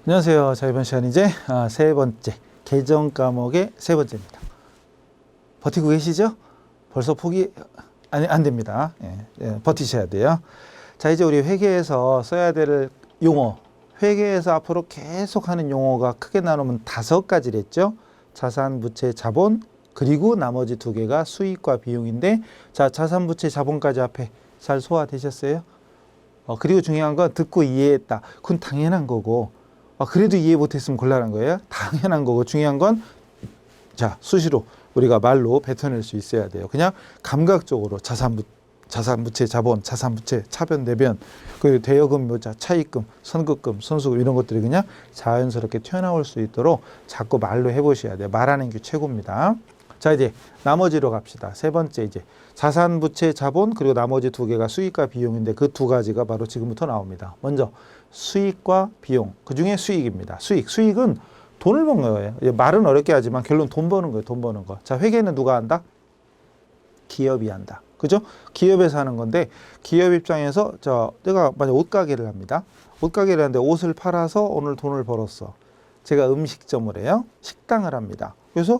안녕하세요. 자, 이번 시간 이제 세 번째 계정 과목의 세 번째입니다. 버티고 계시죠? 벌써 포기 안 됩니다. 버티셔야 돼요. 자, 이제 우리 회계에서 써야 될 용어, 회계에서 앞으로 계속 하는 용어가 크게 나누면 5가지랬죠. 자산, 부채, 자본, 그리고 나머지 2개가 수익과 비용인데, 자, 자산, 부채, 자본까지 앞에 잘 소화되셨어요? 그리고 중요한 건 듣고 이해했다. 그건 당연한 거고, 그래도 이해 못했으면 곤란한 거예요. 당연한 거고, 중요한 건 자, 수시로 우리가 말로 뱉어낼 수 있어야 돼요. 그냥 감각적으로 자산, 부채, 자본, 자산, 부채, 차변, 내변, 그리고 대여금, 묘자, 차입금, 선급금, 선수금 이런 것들이 그냥 자연스럽게 튀어나올 수 있도록 자꾸 말로 해보셔야 돼요. 말하는 게 최고입니다. 자, 이제 나머지로 갑시다. 세 번째 이제 자산, 부채, 자본, 그리고 나머지 2개가 수익과 비용인데 그 2가지가 바로 지금부터 나옵니다. 먼저 수익과 비용, 그중에 수익입니다. 수익은 돈을 버는 거예요. 말은 어렵게 하지만 결론 돈 버는 거예요. 돈 버는 거. 자, 회계는 누가 한다? 기업이 한다. 그죠? 기업에서 하는 건데, 기업 입장에서 내가 만약 옷가게를 합니다. 옷가게를 하는데 옷을 팔아서 오늘 돈을 벌었어. 제가 음식점을 해요. 식당을 합니다. 그래서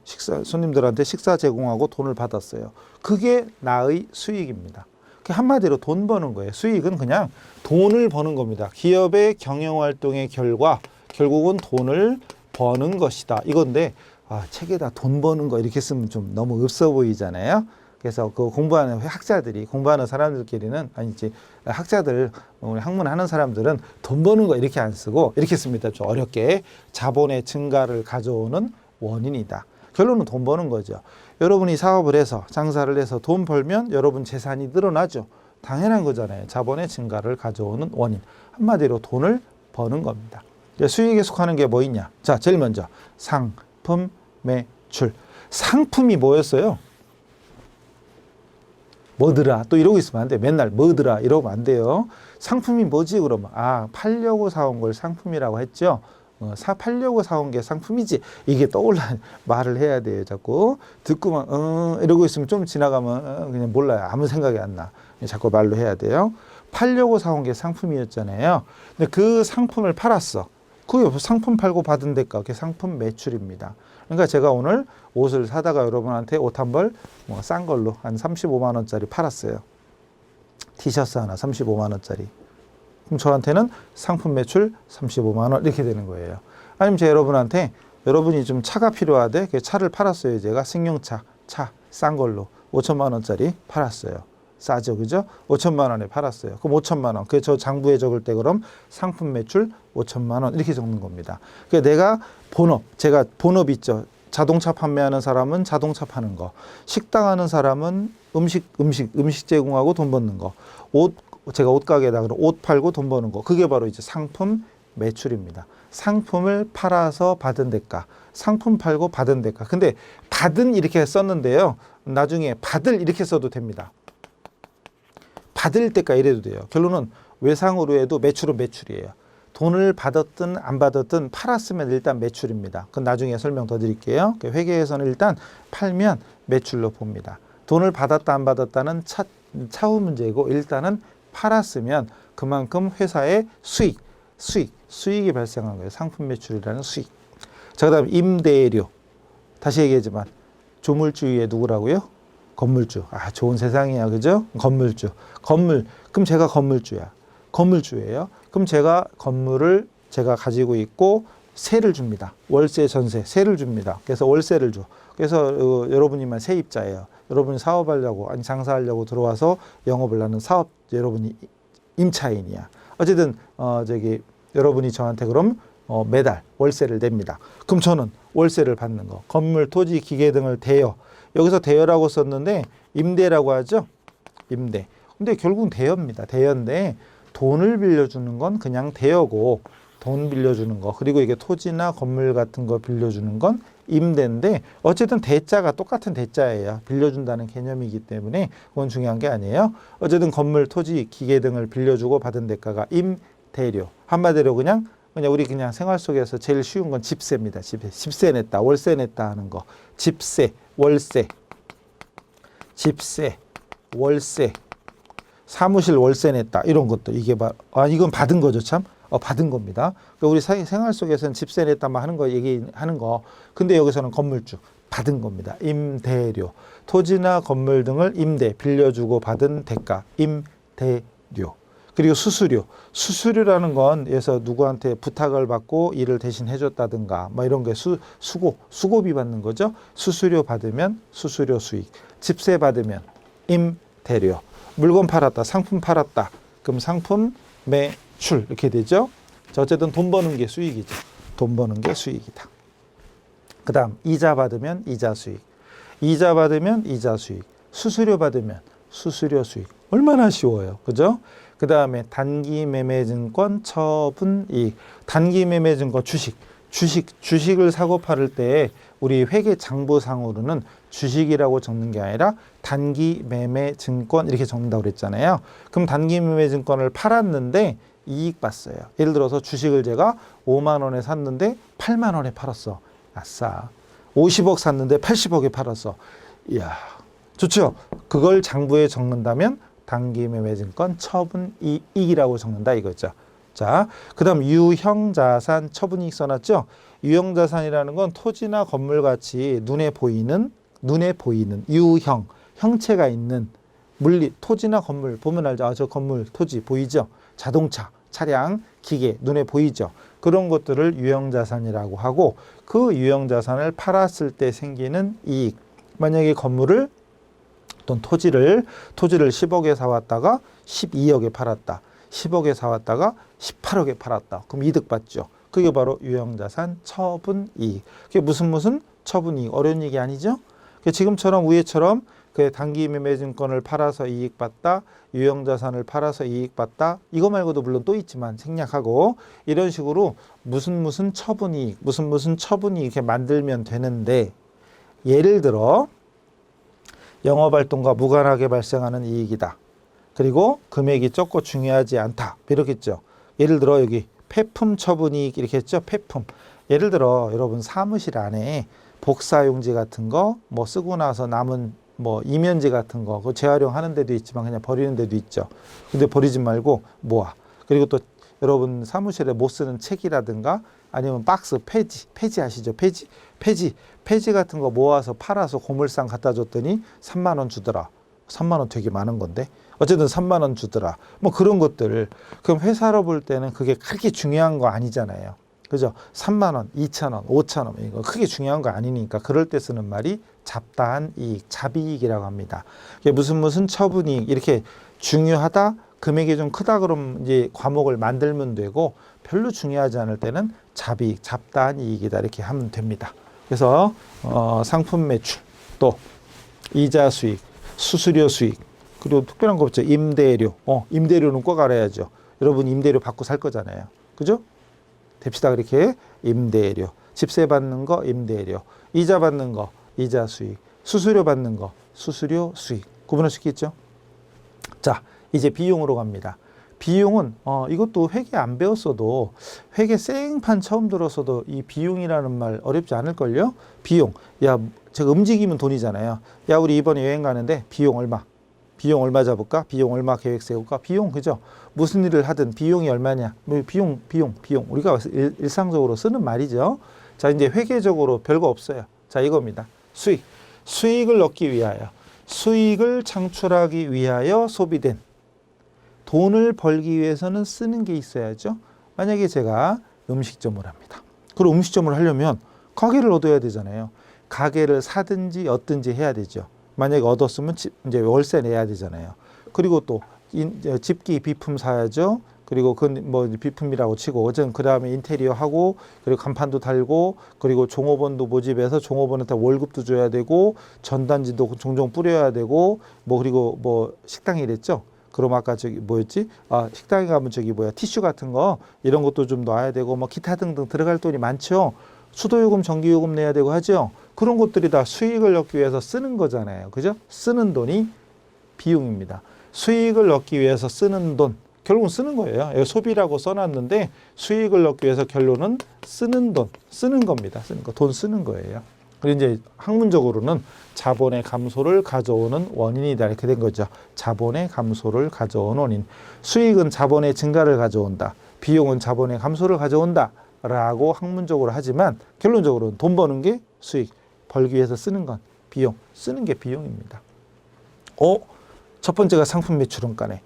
식사 손님들한테 식사 제공하고 돈을 받았어요. 그게 나의 수익입니다. 한마디로 돈 버는 거예요. 수익은 그냥 돈을 버는 겁니다. 기업의 경영활동의 결국은 돈을 버는 것이다. 이건데 책에다 돈 버는 거 이렇게 쓰면 좀 너무 없어 보이잖아요. 그래서 그 공부하는 학자들이, 공부하는 사람들끼리는, 아니지, 학자들, 학문 하는 사람들은 돈 버는 거 이렇게 안 쓰고 이렇게 씁니다. 좀 어렵게. 자본의 증가를 가져오는 원인이다. 결론은 돈 버는 거죠. 여러분이 사업을 해서, 장사를 해서 돈 벌면 여러분 재산이 늘어나죠. 당연한 거잖아요. 자본의 증가를 가져오는 원인. 한마디로 돈을 버는 겁니다. 수익에 속하는 게 뭐 있냐? 자, 제일 먼저 상품, 매출. 상품이 뭐였어요? 뭐더라? 또 이러고 있으면 안 돼. 맨날 뭐더라? 이러면 안 돼요. 상품이 뭐지? 그러면 팔려고 사온 걸 상품이라고 했죠. 팔려고 사온 게 상품이지. 이게 떠올라 말을 해야 돼요. 자꾸 듣고만 이러고 있으면 좀 지나가면 그냥 몰라요. 아무 생각이 안 나. 자꾸 말로 해야 돼요. 팔려고 사온 게 상품이었잖아요. 근데 그 상품을 팔았어. 그게 상품 팔고 받은 대가, 그게 상품 매출입니다. 그러니까 제가 오늘 옷을 사다가 여러분한테 옷 한 벌 싼 걸로 한 35만 원짜리 팔았어요. 티셔츠 하나 35만 원짜리. 그럼 저한테는 상품 매출 35만 원 이렇게 되는 거예요. 아니면 제가 여러분한테, 여러분이 좀 차가 필요하대. 그 차를 팔았어요. 제가 승용차, 싼 걸로 5천만 원짜리 팔았어요. 싸죠, 그죠? 5천만 원에 팔았어요. 그럼 5천만 원. 그 저 장부에 적을 때 그럼 상품 매출 5천만 원 이렇게 적는 겁니다. 그러니까 내가 제가 본업 있죠. 자동차 판매하는 사람은 자동차 파는 거, 식당 하는 사람은 음식 제공하고 돈 버는 거, 제가 옷가게에다 그럼 옷 팔고 돈 버는 거, 그게 바로 이제 상품 매출입니다. 상품을 팔아서 받은 대가, 상품 팔고 받은 대가. 근데 받은 이렇게 썼는데요. 나중에 받을 이렇게 써도 됩니다. 받을 때가 이래도 돼요. 결론은 외상으로 해도 매출은 매출이에요. 돈을 받았든 안 받았든 팔았으면 일단 매출입니다. 그건 나중에 설명 더 드릴게요. 회계에서는 일단 팔면 매출로 봅니다. 돈을 받았다 안 받았다는 차후 문제이고, 일단은 팔았으면 그만큼 회사의 수익이 발생한 거예요. 상품 매출이라는 수익. 자, 그 다음에 임대료. 다시 얘기하지만 조물주의 누구라고요? 건물주. 좋은 세상이야. 그죠? 건물주. 그럼 제가 건물주예요. 그럼 제가 건물을 제가 가지고 있고 세를 줍니다. 월세, 전세, 세를 줍니다. 그래서 월세를 줘. 그래서 여러분이만 세입자예요. 여러분이 사업하려고, 아니 장사하려고 들어와서 영업을 하는 사업, 여러분이 임차인이야. 어쨌든 여러분이 저한테 그럼 매달 월세를 냅니다. 그럼 저는 월세를 받는 거. 건물, 토지, 기계 등을 대여. 여기서 대여라고 썼는데 임대라고 하죠. 임대. 근데 결국은 대여입니다. 대여인데 돈을 빌려주는 건 그냥 대여고, 돈 빌려주는 거, 그리고 이게 토지나 건물 같은 거 빌려주는 건 임대인데, 어쨌든 대자가 똑같은 대자예요. 빌려준다는 개념이기 때문에 그건 중요한 게 아니에요. 어쨌든 건물, 토지, 기계 등을 빌려주고 받은 대가가 임대료. 한마디로 그냥 우리 그냥 생활 속에서 제일 쉬운 건 집세입니다. 집세 냈다, 월세 냈다 하는 거. 집세, 월세, 사무실 월세 냈다 이런 것도, 이게 이건 받은 거죠. 참 받은 겁니다. 그러니까 우리 생활 속에서는 집세 냈다 뭐 하는 거 얘기하는 거. 근데 여기서는 건물주 받은 겁니다. 임대료. 토지나 건물 등을 임대, 빌려주고 받은 대가, 임대료. 그리고 수수료. 수수료라는 건 예서 누구한테 부탁을 받고 일을 대신 해줬다든가 뭐 이런 게 수고비 받는 거죠. 수수료 받으면 수수료 수익. 집세 받으면 임대료. 물건 팔았다, 상품 팔았다. 그럼 상품 매출 이렇게 되죠. 자, 어쨌든 돈 버는 게 수익이죠. 돈 버는 게 수익이다. 그 다음 이자 받으면 이자 수익. 이자 받으면 이자 수익. 수수료 받으면 수수료 수익. 얼마나 쉬워요. 그죠? 그 다음에 단기 매매 증권 처분 이익. 단기 매매 증권 주식을 사고 팔을 때 우리 회계 장부상으로는 주식이라고 적는 게 아니라 단기 매매 증권 이렇게 적는다고 그랬잖아요. 그럼 단기 매매 증권을 팔았는데 이익 봤어요. 예를 들어서 주식을 제가 5만 원에 샀는데 8만 원에 팔았어. 아싸. 50억 샀는데 80억에 팔았어. 이야, 좋죠? 그걸 장부에 적는다면 단기 매매 증권 처분 이익이라고 적는다 이거죠. 자, 그 다음 유형자산 처분이익 써놨죠? 유형자산이라는 건 토지나 건물 같이 눈에 보이는 유형, 형체가 있는 물리, 토지나 건물 보면 알죠? 아, 저 건물, 토지 보이죠? 자동차, 차량, 기계 눈에 보이죠? 그런 것들을 유형자산이라고 하고 그 유형자산을 팔았을 때 생기는 이익. 만약에 건물을 어떤 토지를 10억에 사왔다가 12억에 팔았다. 10억에 사왔다가 18억에 팔았다. 그럼 이득 받죠. 그게 바로 유형자산 처분이익. 그게 무슨 처분이익. 어려운 얘기 아니죠? 지금처럼 위에처럼 그 단기 매매 증권을 팔아서 이익 봤다. 유형자산을 팔아서 이익 봤다. 이거 말고도 물론 또 있지만 생략하고 이런 식으로 무슨 처분이익, 무슨 처분이익 이렇게 만들면 되는데 예를 들어 영업활동과 무관하게 발생하는 이익이다. 그리고 금액이 적고 중요하지 않다. 이렇겠죠. 예를 들어 여기 폐품 처분이익 이렇게 했죠. 폐품. 예를 들어 여러분 사무실 안에 복사용지 같은 거 뭐 쓰고 나서 남은 뭐 이면지 같은 거 그거 재활용하는 데도 있지만 그냥 버리는 데도 있죠. 근데 버리지 말고 모아. 그리고 또 여러분 사무실에 못 쓰는 책이라든가 아니면 박스, 폐지 아시죠? 폐지 같은 거 모아서 팔아서 고물상 갖다 줬더니 3만 원 주더라. 3만 원 되게 많은 건데. 어쨌든 3만 원 주더라. 뭐 그런 것들. 그럼 회사로 볼 때는 그게 그렇게 중요한 거 아니잖아요. 그죠? 3만 원, 2천 원, 5천 원 이거 크게 중요한 거 아니니까 그럴 때 쓰는 말이 잡다한 이익, 잡이익이라고 합니다. 이게 무슨 처분이익 이렇게 중요하다, 금액이 좀 크다 그러면 이제 과목을 만들면 되고 별로 중요하지 않을 때는 잡이익, 잡다한 이익이다 이렇게 하면 됩니다. 그래서 상품 매출, 또 이자 수익, 수수료 수익, 그리고 특별한 거 없죠. 임대료. 임대료는 꼭 알아야죠. 여러분 임대료 받고 살 거잖아요. 그죠? 됩시다. 그렇게 임대료, 집세 받는 거 임대료, 이자 받는 거 이자 수익, 수수료 받는 거 수수료 수익. 구분할 수 있겠죠? 자, 이제 비용으로 갑니다. 비용은 이것도 회계 안 배웠어도 회계 생판 처음 들었어도 이 비용이라는 말 어렵지 않을걸요? 비용. 야, 제가 움직이면 돈이잖아요. 야, 우리 이번에 여행 가는데 비용 얼마? 비용 얼마 잡을까? 비용 얼마 계획 세울까? 비용, 그죠? 무슨 일을 하든 비용이 얼마냐? 비용. 우리가 일상적으로 쓰는 말이죠. 자, 이제 회계적으로 별거 없어요. 자, 이겁니다. 수익을 얻기 위하여, 수익을 창출하기 위하여 소비된 돈을 벌기 위해서는 쓰는 게 있어야죠. 만약에 제가 음식점을 합니다. 그럼 음식점을 하려면 가게를 얻어야 되잖아요. 가게를 사든지 얻든지 해야 되죠. 만약에 얻었으면 이제 월세 내야 되잖아요. 그리고 또 집기 비품 사야죠. 그리고 그건 뭐 비품이라고 치고 어쨌든 그 다음에 인테리어 하고 그리고 간판도 달고 그리고 종업원도 모집해서 종업원한테 월급도 줘야 되고 전단지도 종종 뿌려야 되고 뭐 그리고 뭐 식당이 이랬죠. 그럼 아까 저기 뭐였지? 아, 식당에 가면 저기 뭐야 티슈 같은 거 이런 것도 좀 놔야 되고 뭐 기타 등등 들어갈 돈이 많죠. 수도요금, 전기요금 내야 되고 하죠. 그런 것들이 다 수익을 얻기 위해서 쓰는 거잖아요. 그죠? 쓰는 돈이 비용입니다. 수익을 얻기 위해서 쓰는 돈, 결국은 쓰는 거예요. 여기 소비라고 써놨는데 수익을 얻기 위해서 결론은 쓰는 돈, 쓰는 겁니다. 쓰는 거, 돈 쓰는 거예요. 그리고 이제 학문적으로는 자본의 감소를 가져오는 원인이다 이렇게 된 거죠. 자본의 감소를 가져오는 원인. 수익은 자본의 증가를 가져온다. 비용은 자본의 감소를 가져온다 라고 학문적으로 하지만 결론적으로는 돈 버는 게 수익, 벌기 위해서 쓰는 건 비용, 쓰는 게 비용입니다. 첫 번째가 상품 매출 원가네.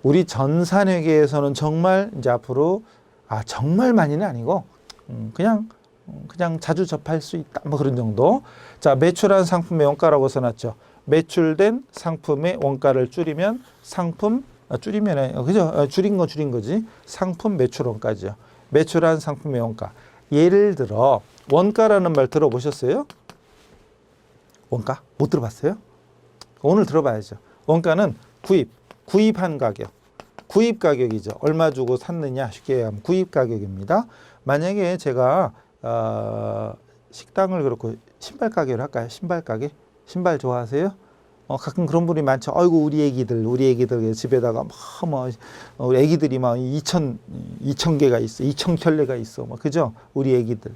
우리 전산회계에서는 정말 이제 앞으로 정말 많이는 아니고 그냥 자주 접할 수 있다 뭐 그런 정도. 자, 매출한 상품의 원가라고 써놨죠. 매출된 상품의 원가를 줄이면 줄인 건 줄인 거지. 상품 매출 원가죠. 매출한 상품의 원가. 예를 들어 원가라는 말 들어보셨어요? 원가? 못 들어봤어요? 오늘 들어봐야죠. 원가는 구입한 가격. 구입 가격이죠. 얼마 주고 샀느냐 쉽게 얘기하면 구입 가격입니다. 만약에 제가 식당을 그렇고 신발 가게를 할까요? 신발 가게? 신발 좋아하세요? 가끔 그런 분이 많죠. 아이고 우리 애기들 집에다가 우리 애기들이 막 2천 개가 있어, 2천 켤레가 있어, 막 그죠? 우리 애기들.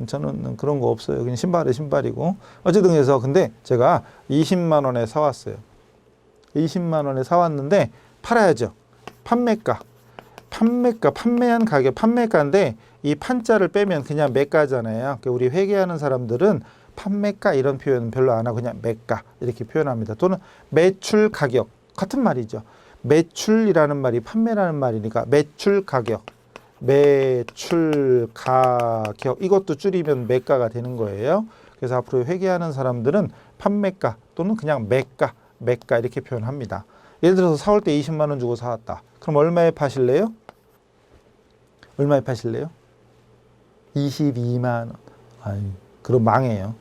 저는 그런 거 없어요. 그냥 신발은 신발이고. 어쨌든 해서 근데 제가 20만 원에 사왔어요. 20만 원에 사왔는데 팔아야죠. 판매한 가격, 판매가인데 이 판자를 빼면 그냥 매가잖아요. 우리 회계하는 사람들은 판매가 이런 표현은 별로 안 하고 그냥 매가 이렇게 표현합니다. 또는 매출 가격 같은 말이죠. 매출이라는 말이 판매라는 말이니까 매출 가격, 이것도 줄이면 매가가 되는 거예요. 그래서 앞으로 회계하는 사람들은 판매가 또는 그냥 매가 이렇게 표현합니다. 예를 들어서 사올 때 20만 원 주고 사왔다. 그럼 얼마에 파실래요? 22만 원. 그럼 망해요.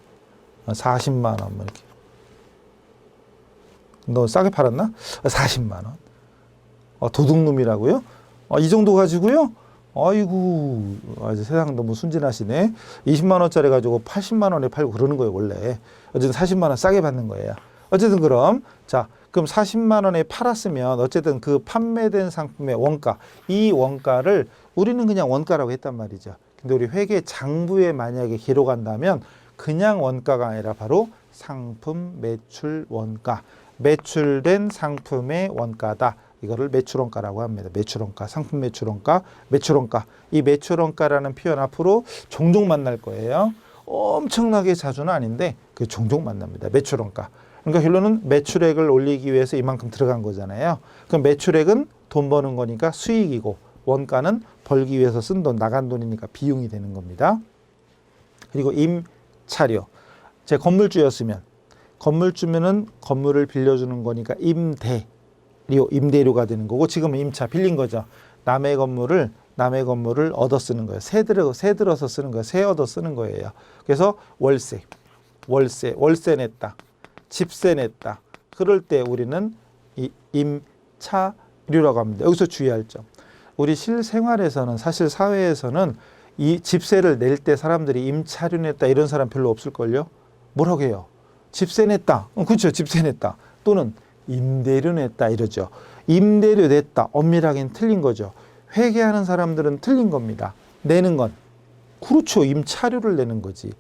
40만 원 뭐 이렇게. 너 싸게 팔았나? 40만 원. 도둑놈이라고요? 이 정도 가지고요? 아이고, 세상 너무 순진하시네. 20만 원짜리 가지고 80만 원에 팔고 그러는 거예요, 원래. 어쨌든 40만 원 싸게 받는 거예요. 어쨌든 그럼 40만 원에 팔았으면 어쨌든 그 판매된 상품의 원가, 이 원가를 우리는 그냥 원가라고 했단 말이죠. 근데 우리 회계 장부에 만약에 기록한다면 그냥 원가가 아니라 바로 상품 매출 원가, 매출된 상품의 원가다. 이거를 매출원가라고 합니다. 매출원가, 상품 매출원가, 매출원가. 이 매출원가라는 표현 앞으로 종종 만날 거예요. 엄청나게 자주는 아닌데 종종 만납니다. 매출원가. 그러니까 결론은 매출액을 올리기 위해서 이만큼 들어간 거잖아요. 그럼 매출액은 돈 버는 거니까 수익이고 원가는 벌기 위해서 쓴 돈, 나간 돈이니까 비용이 되는 겁니다. 그리고 임차료. 제 건물주였으면 건물주면은 건물을 빌려주는 거니까 임대료가 되는 거고 지금은 임차 빌린 거죠. 남의 건물을 얻어 쓰는 거예요. 세 들어서 쓰는 거예요. 세 얻어 쓰는 거예요. 그래서 월세 냈다. 집세 냈다. 그럴 때 우리는 이 임차료라고 합니다. 여기서 주의할 점. 우리 실생활에서는 사실 사회에서는 이 집세를 낼 때 사람들이 임차료 냈다 이런 사람 별로 없을걸요. 뭐라고 해요? 집세 냈다. 그렇죠. 집세 냈다. 또는 임대료 냈다 이러죠. 임대료 냈다. 엄밀하게는 틀린 거죠. 회계하는 사람들은 틀린 겁니다. 내는 건 그렇죠. 임차료를 내는 거지.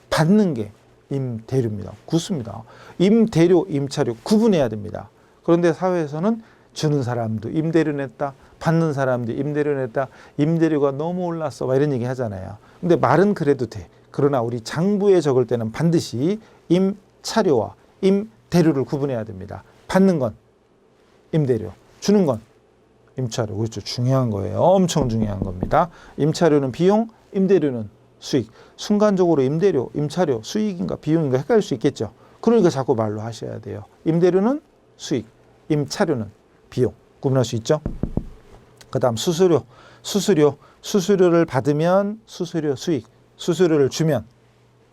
받는 게 임대료입니다. 굳습니다. 임대료, 임차료 구분해야 됩니다. 그런데 사회에서는 주는 사람도 임대료 냈다. 받는 사람도 임대료 냈다. 임대료가 너무 올랐어. 막 이런 얘기 하잖아요. 근데 말은 그래도 돼. 그러나 우리 장부에 적을 때는 반드시 임차료와 임대료를 구분해야 됩니다. 받는 건 임대료, 주는 건 임차료. 그렇죠. 중요한 거예요. 엄청 중요한 겁니다. 임차료는 비용, 임대료는 수익. 순간적으로 임대료, 임차료, 수익인가 비용인가 헷갈릴 수 있겠죠. 그러니까 자꾸 말로 하셔야 돼요. 임대료는 수익, 임차료는 비용. 구분할 수 있죠. 그 다음 수수료를 받으면 수수료 수익, 수수료를 주면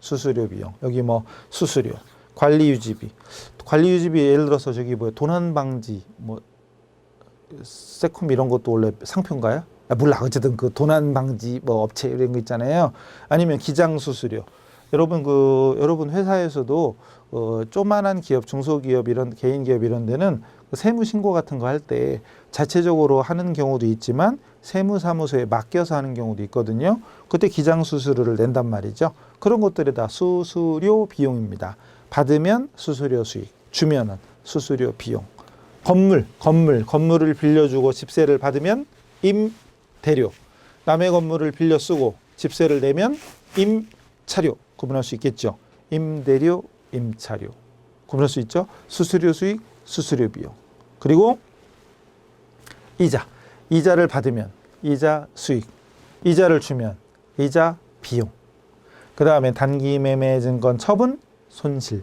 수수료 비용. 여기 수수료, 관리유지비. 관리유지비 예를 들어서 도난 방지, 세콤 이런 것도 원래 상표인가요? 몰라. 어쨌든 그 도난 방지 업체 이런 거 있잖아요. 아니면 기장 수수료. 여러분 회사에서도 조만한 기업, 중소기업 이런 개인 기업 이런 데는 세무 신고 같은 거 할 때 자체적으로 하는 경우도 있지만 세무사무소에 맡겨서 하는 경우도 있거든요. 그때 기장 수수료를 낸단 말이죠. 그런 것들이 다 수수료 비용입니다. 받으면 수수료 수익, 주면은 수수료 비용. 건물을 빌려주고 집세를 받으면 임대료. 남의 건물을 빌려 쓰고 집세를 내면 임차료 구분할 수 있겠죠. 임대료, 임차료 구분할 수 있죠. 수수료 수익, 수수료 비용. 그리고 이자. 이자를 받으면 이자 수익. 이자를 주면 이자 비용. 그 다음에 단기매매증권 처분, 손실.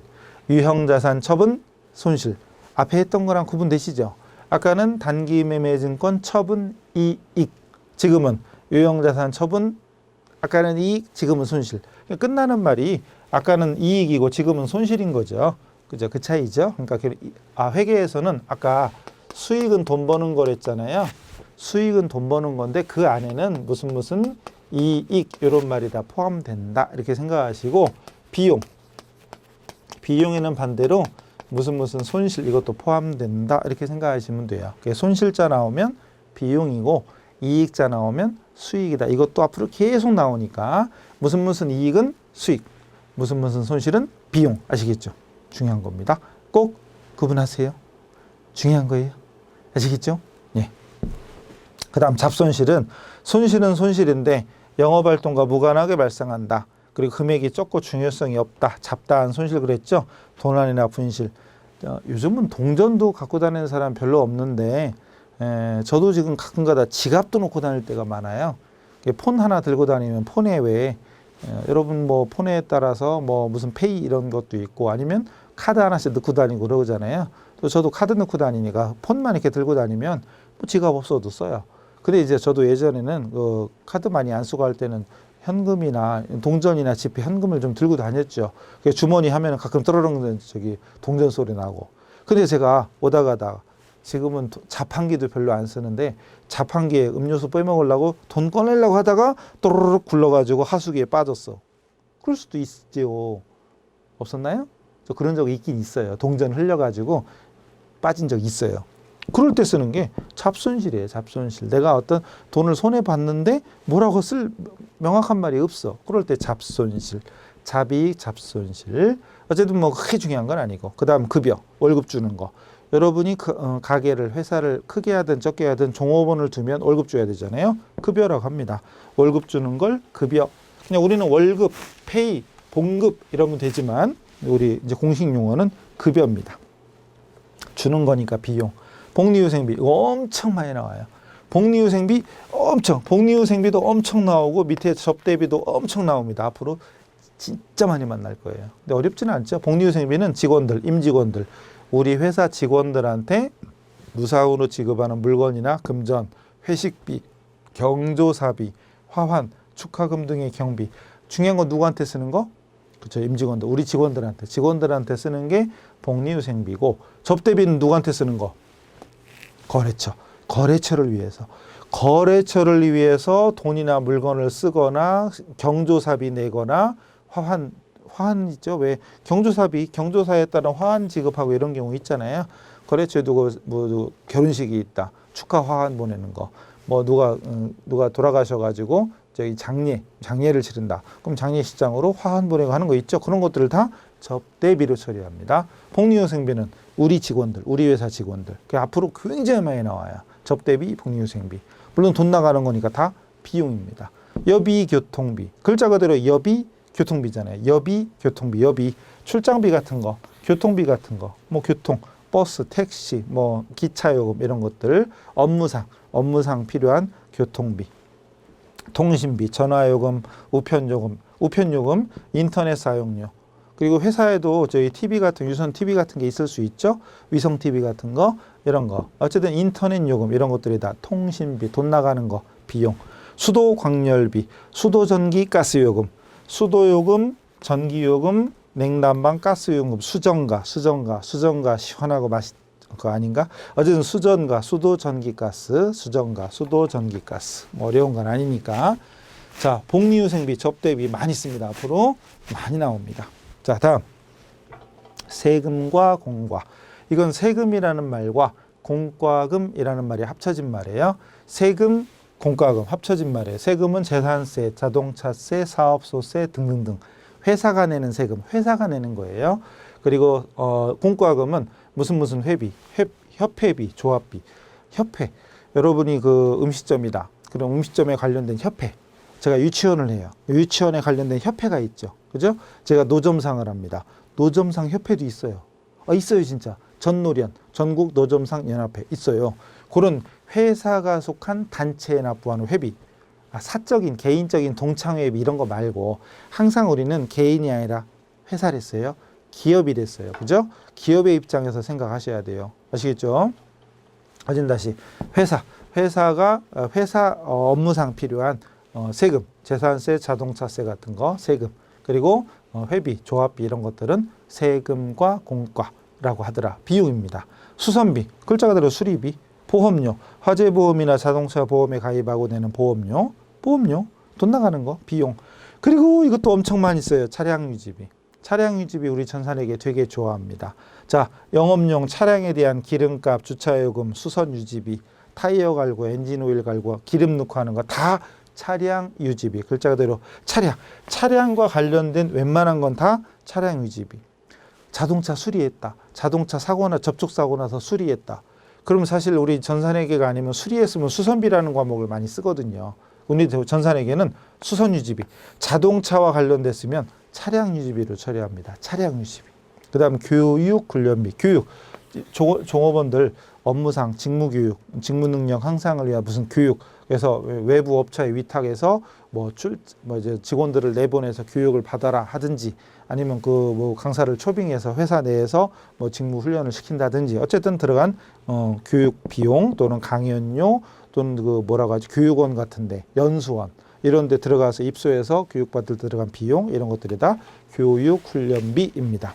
유형자산 처분, 손실. 앞에 했던 거랑 구분되시죠? 아까는 단기매매증권 처분, 이익. 지금은 유형자산 처분, 아까는 이익, 지금은 손실. 끝나는 말이 아까는 이익이고 지금은 손실인 거죠. 그죠? 그 차이죠. 그러니까 회계에서는 아까 수익은 돈 버는 거랬잖아요. 수익은 돈 버는 건데 그 안에는 무슨 이익 이런 말이 다 포함된다 이렇게 생각하시고 비용. 비용에는 반대로 무슨 손실 이것도 포함된다 이렇게 생각하시면 돼요. 손실자 나오면 비용이고 이익자 나오면 수익이다. 이것도 앞으로 계속 나오니까 무슨 이익은 수익, 무슨 손실은 비용. 아시겠죠? 중요한 겁니다. 꼭 구분하세요. 중요한 거예요. 아시겠죠? 예. 그 다음 잡손실은 손실은 손실인데 영업활동과 무관하게 발생한다. 그리고 금액이 적고 중요성이 없다. 잡다한 손실 그랬죠? 도난이나 분실. 요즘은 동전도 갖고 다니는 사람 별로 없는데 저도 지금 가끔가다 지갑도 놓고 다닐 때가 많아요. 폰 하나 들고 다니면 폰에 왜 여러분 뭐 폰에 따라서 뭐 무슨 페이 이런 것도 있고 아니면 카드 하나씩 넣고 다니고 그러잖아요. 또 저도 카드 넣고 다니니까 폰만 이렇게 들고 다니면 뭐 지갑 없어도 써요. 근데 이제 저도 예전에는 그 카드 많이 안 쓰고 할 때는 현금이나 동전이나 지폐 현금을 좀 들고 다녔죠. 주머니 하면은 가끔 떠르릉 저기 동전 소리 나고. 근데 제가 오다 가다 지금은 자판기도 별로 안 쓰는데 자판기에 음료수 빼먹으려고 돈 꺼내려고 하다가 또르륵 굴러가지고 하수기에 빠졌어. 그럴 수도 있지요. 없었나요? 저 그런 적이 있긴 있어요. 동전 흘려가지고 빠진 적 있어요. 그럴 때 쓰는 게 잡손실이에요. 잡손실. 내가 어떤 돈을 손해 봤는데 뭐라고 쓸 명확한 말이 없어. 그럴 때 잡손실. 잡이익, 잡손실. 어쨌든 뭐 크게 중요한 건 아니고. 그 다음 급여, 월급 주는 거. 여러분이 가게를, 회사를 크게 하든 적게 하든 종업원을 두면 월급 줘야 되잖아요. 급여라고 합니다. 월급 주는 걸 급여. 그냥 우리는 월급, 페이, 봉급 이러면 되지만 우리 이제 공식 용어는 급여입니다. 주는 거니까 비용. 복리후생비 이거 엄청 많이 나와요. 복리후생비 복리후생비도 엄청 나오고 밑에 접대비도 엄청 나옵니다. 앞으로 진짜 많이 만날 거예요. 근데 어렵지는 않죠. 복리후생비는 직원들, 임직원들, 우리 회사 직원들한테 무상으로 지급하는 물건이나 금전, 회식비, 경조사비, 화환, 축하금 등의 경비. 중요한 건 누구한테 쓰는 거? 그렇죠. 임직원들, 우리 직원들한테 쓰는 게 복리후생비고, 접대비는 누구한테 쓰는 거? 거래처. 거래처를 위해서 돈이나 물건을 쓰거나 경조사비 내거나 화환 있죠. 왜 경조사에 따른 화환 지급하고 이런 경우 있잖아요. 거래처에 뭐 결혼식이 있다. 축하 화환 보내는 거. 뭐 누가 돌아가셔가지고 저기 장례를 치른다. 그럼 장례식장으로 화환 보내고 하는 거 있죠. 그런 것들을 다 접대비로 처리합니다. 복리후생비는 우리 직원들, 우리 회사 직원들. 앞으로 굉장히 많이 나와요. 접대비, 복리후생비. 물론 돈 나가는 거니까 다 비용입니다. 여비, 교통비. 글자 그대로 여비, 교통비잖아요. 여비, 교통비, 여비. 출장비 같은 거, 교통비 같은 거, 뭐 교통, 버스, 택시, 뭐 기차요금 이런 것들, 업무상 필요한 교통비. 통신비, 전화요금, 우편요금, 인터넷 사용료. 그리고 회사에도 저희 TV 같은 유선 TV 같은 게 있을 수 있죠. 위성 TV 같은 거 이런 거. 어쨌든 인터넷 요금 이런 것들이 다 통신비, 돈 나가는 거 비용. 수도 광열비, 수도 전기 가스요금, 수도요금, 전기요금, 냉난방 가스요금, 수정가 시원하고 그거 아닌가? 어쨌든 수도 전기가스, 수도 전기가스. 뭐 어려운 건 아니니까. 자, 복리후생비, 접대비 많이 씁니다. 앞으로 많이 나옵니다. 자, 다음 세금과 공과. 이건 세금이라는 말과 공과금이라는 말이 합쳐진 말이에요. 세금, 공과금 합쳐진 말이에요. 세금은 재산세, 자동차세, 사업소세 등등등. 회사가 내는 세금, 회사가 내는 거예요. 그리고 공과금은 무슨 회비, 협회비, 조합비, 협회. 여러분이 그 음식점이다. 그런 음식점에 관련된 협회, 제가 유치원을 해요. 유치원에 관련된 협회가 있죠. 그죠? 제가 노점상을 합니다. 노점상 협회도 있어요. 있어요, 진짜. 전노련, 전국 노점상 연합회 있어요. 그런 회사가 속한 단체에 납부하는 회비, 사적인 개인적인 동창회비 이런 거 말고 항상 우리는 개인이 아니라 회사를 했어요. 기업이 됐어요. 그죠? 기업의 입장에서 생각하셔야 돼요. 아시겠죠? 다시 회사가 회사 업무상 필요한 세금, 재산세, 자동차세 같은 거 세금, 그리고 회비, 조합비 이런 것들은 세금과 공과라고 하더라. 비용입니다. 수선비, 글자 그대로 수리비, 보험료, 화재보험이나 자동차 보험에 가입하고 내는 보험료, 돈 나가는 거, 비용. 그리고 이것도 엄청 많이 써요. 차량 유지비. 차량 유지비 우리 전산에게 되게 좋아합니다. 자, 영업용 차량에 대한 기름값, 주차요금, 수선 유지비, 타이어 갈고, 엔진 오일 갈고, 기름 넣고 하는 거 다 차량 유지비. 글자 그대로 차량과 관련된 웬만한 건 다 차량 유지비. 자동차 수리했다. 자동차 사고나 접촉사고 나서 수리했다. 그러면 사실 우리 전산회계가 아니면 수리했으면 수선비라는 과목을 많이 쓰거든요. 우리 전산회계는 수선 유지비. 자동차와 관련됐으면 차량 유지비로 처리합니다. 차량 유지비. 그 다음 교육 훈련비. 교육. 종업원들 업무상 직무교육, 직무능력 향상을 위한 무슨 교육. 그래서 외부 업체에 위탁해서 이제 직원들을 내보내서 교육을 받아라 하든지 아니면 강사를 초빙해서 회사 내에서 직무 훈련을 시킨다든지 어쨌든 들어간 교육 비용 또는 강연료 또는 교육원 같은데 연수원 이런 데 들어가서 입소해서 교육받을 들어간 비용 이런 것들이 다 교육 훈련비입니다.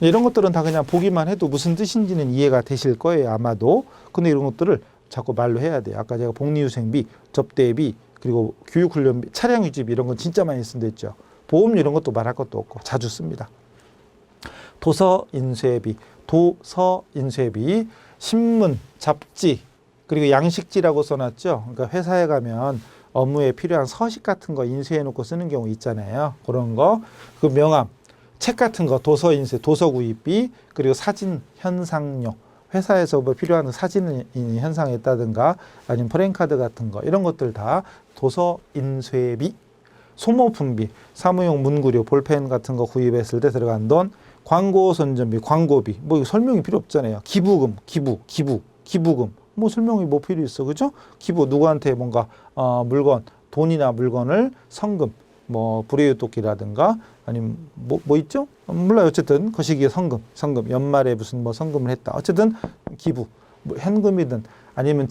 이런 것들은 다 그냥 보기만 해도 무슨 뜻인지는 이해가 되실 거예요, 아마도. 근데 이런 것들을 자꾸 말로 해야 돼요. 아까 제가 복리후생비, 접대비, 그리고 교육훈련비, 차량 유지비 이런 건 진짜 많이 쓴댔죠. 보험료 이런 것도 말할 것도 없고 자주 씁니다. 도서인쇄비, 신문, 잡지, 그리고 양식지라고 써놨죠. 그러니까 회사에 가면 업무에 필요한 서식 같은 거 인쇄해 놓고 쓰는 경우 있잖아요. 그런 거, 그 명함, 책 같은 거, 도서인쇄, 도서구입비, 그리고 사진 현상료. 회사에서 필요한 사진을 현상했다든가 아니면 프레임카드 같은 거 이런 것들 다 도서인쇄비, 소모품비, 사무용 문구류, 볼펜 같은 거 구입했을 때 들어간 돈, 광고 선전비, 광고비 설명이 필요 없잖아요. 기부금, 기부금 설명이 필요 있어, 그죠? 기부 누구한테 뭔가 물건, 돈이나 물건을 성금, 불의유독기라든가 아니면 있죠? 몰라요. 어쨌든 거시기에 성금, 연말에 무슨 성금을 했다. 어쨌든 기부, 현금이든 아니면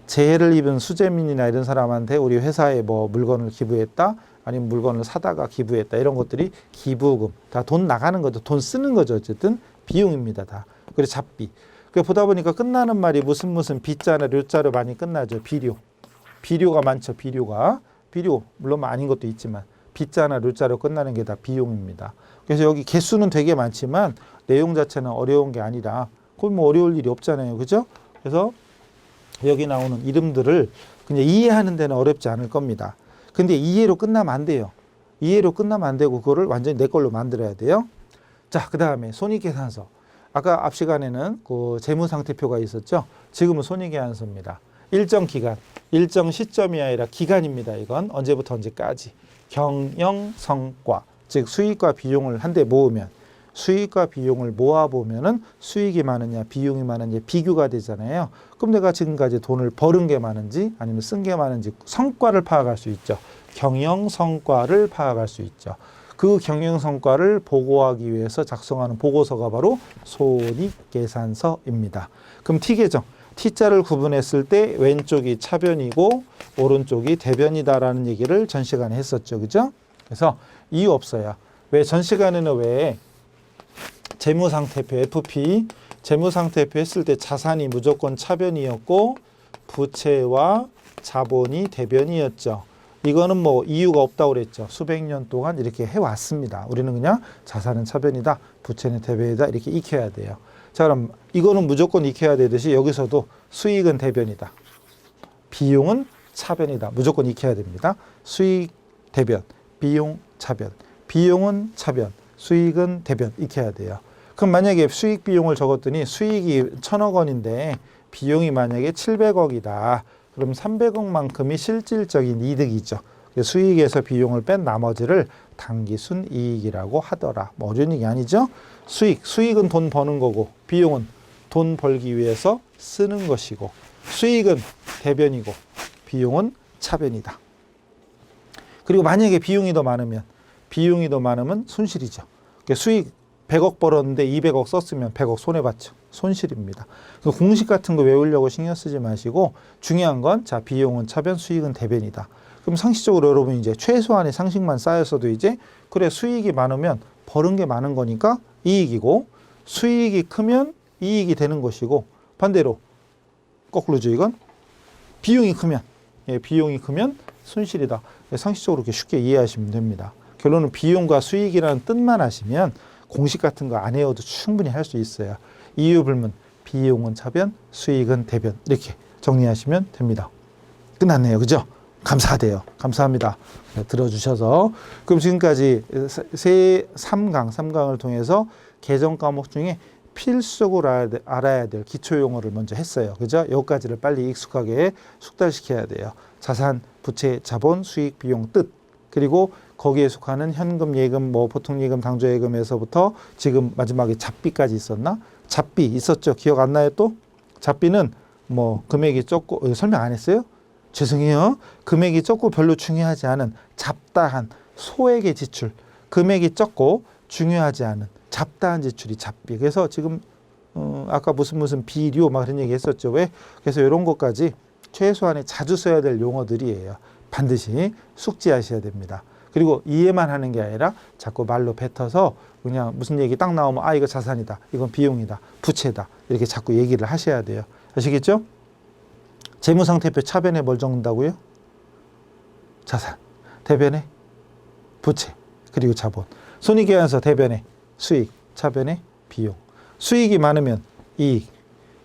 재해를 입은 수재민이나 이런 사람한테 우리 회사에 물건을 기부했다. 아니면 물건을 사다가 기부했다. 이런 것들이 기부금, 다 돈 나가는 거죠. 돈 쓰는 거죠. 어쨌든 비용입니다. 다. 그리고 잡비. 보다 보니까 끝나는 말이 무슨 비자나 료자로 많이 끝나죠. 비료가 많죠. 비료 물론 아닌 것도 있지만 비자나 료자로 끝나는 게 다 비용입니다. 그래서 여기 개수는 되게 많지만 내용 자체는 어려운 게 아니라 거의 어려울 일이 없잖아요. 그죠? 그래서 여기 나오는 이름들을 그냥 이해하는 데는 어렵지 않을 겁니다. 근데 이해로 끝나면 안 돼요. 이해로 끝나면 안 되고 그거를 완전히 내 걸로 만들어야 돼요. 자, 그 다음에 손익계산서. 아까 앞 시간에는 재무상태표가 있었죠. 지금은 손익계산서입니다. 일정 기간, 일정 시점이 아니라 기간입니다. 이건 언제부터 언제까지. 경영성과, 즉 수익과 비용을 한데 모으면 수익과 비용을 모아보면은 수익이 많으냐 비용이 많으냐 비교가 되잖아요. 그럼 내가 지금까지 돈을 벌은 게 많은지 아니면 쓴 게 많은지 성과를 파악할 수 있죠. 경영성과를 파악할 수 있죠. 그 경영성과를 보고하기 위해서 작성하는 보고서가 바로 손익계산서입니다. 그럼 T계정, T자를 구분했을 때 왼쪽이 차변이고 오른쪽이 대변이다라는 얘기를 전 시간에 했었죠. 그죠? 그래서 이유 없어요. 왜 전 시간에는 왜 재무상태표 FP, 재무상태표 했을 때 자산이 무조건 차변이었고 부채와 자본이 대변이었죠. 이거는 이유가 없다고 그랬죠. 수백 년 동안 이렇게 해왔습니다. 우리는 그냥 자산은 차변이다, 부채는 대변이다 이렇게 익혀야 돼요. 자, 그럼 이거는 무조건 익혀야 되듯이 여기서도 수익은 대변이다, 비용은 차변이다. 무조건 익혀야 됩니다. 수익 대변, 비용 차변, 비용은 차변, 수익은 대변 익혀야 돼요. 그럼 만약에 수익 비용을 적었더니 수익이 1,000억 원인데 비용이 만약에 700억이다. 그럼 300억만큼이 실질적인 이득이죠. 수익에서 비용을 뺀 나머지를 당기순 이익이라고 하더라. 뭐 어려운 얘기 아니죠? 수익은 돈 버는 거고 비용은 돈 벌기 위해서 쓰는 것이고 수익은 대변이고 비용은 차변이다. 그리고 만약에 비용이 더 많으면 손실이죠. 수익 100억 벌었는데 200억 썼으면 100억 손해봤죠. 손실입니다. 공식 같은 거 외우려고 신경 쓰지 마시고 중요한 건 자, 비용은 차변, 수익은 대변이다. 그럼 상식적으로 여러분 이제 최소한의 상식만 쌓였어도 이제 그래 수익이 많으면 버는 게 많은 거니까 이익이고 수익이 크면 이익이 되는 것이고 반대로 거꾸로죠 이건 비용이 크면 손실이다. 상식적으로 이렇게 쉽게 이해하시면 됩니다. 결론은 비용과 수익이라는 뜻만 하시면 공식 같은 거 안 외워도 충분히 할 수 있어요. 이유 불문 비용은 차변, 수익은 대변 이렇게 정리하시면 됩니다. 끝났네요. 그죠? 감사하대요. 감사합니다. 들어주셔서. 그럼 지금까지 3강을 통해서 개정 과목 중에 필수적으로 알아야 될 기초 용어를 먼저 했어요. 그죠? 여기까지를 빨리 익숙하게 숙달시켜야 돼요. 자산, 부채, 자본, 수익, 비용, 뜻. 그리고 거기에 속하는 현금, 예금, 뭐 보통 예금, 당조 예금에서부터 지금 마지막에 잡비까지 있었나? 잡비 있었죠. 기억 안 나요 또? 잡비는 뭐 금액이 적고 설명 안 했어요? 죄송해요. 금액이 적고 별로 중요하지 않은 잡다한 소액의 지출. 금액이 적고 중요하지 않은 잡다한 지출이 잡비. 그래서 지금 아까 무슨 비료 막 그런 얘기 했었죠. 왜? 그래서 이런 것까지 최소한의 자주 써야 될 용어들이에요. 반드시 숙지하셔야 됩니다. 그리고 이해만 하는 게 아니라 자꾸 말로 뱉어서 그냥 무슨 얘기 딱 나오면 아 이거 자산이다. 이건 비용이다. 부채다. 이렇게 자꾸 얘기를 하셔야 돼요. 아시겠죠? 재무상태표 차변에 뭘 적는다고요? 자산. 대변에 부채. 그리고 자본. 손익계산서 대변에 수익. 차변에 비용. 수익이 많으면 이익.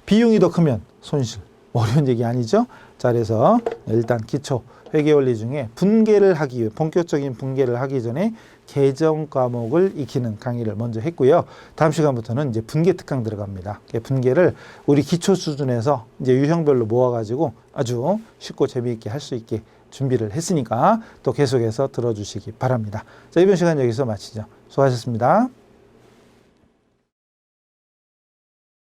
비용이 더 크면 손실. 어려운 얘기 아니죠? 자, 그래서 일단 기초 회계 원리 중에 분계를 하기 위해 본격적인 분계를 하기 전에 개정 과목을 익히는 강의를 먼저 했고요. 다음 시간부터는 이제 분계 특강 들어갑니다. 분계를 우리 기초 수준에서 이제 유형별로 모아가지고 아주 쉽고 재미있게 할 수 있게 준비를 했으니까 또 계속해서 들어주시기 바랍니다. 자, 이번 시간 여기서 마치죠. 수고하셨습니다.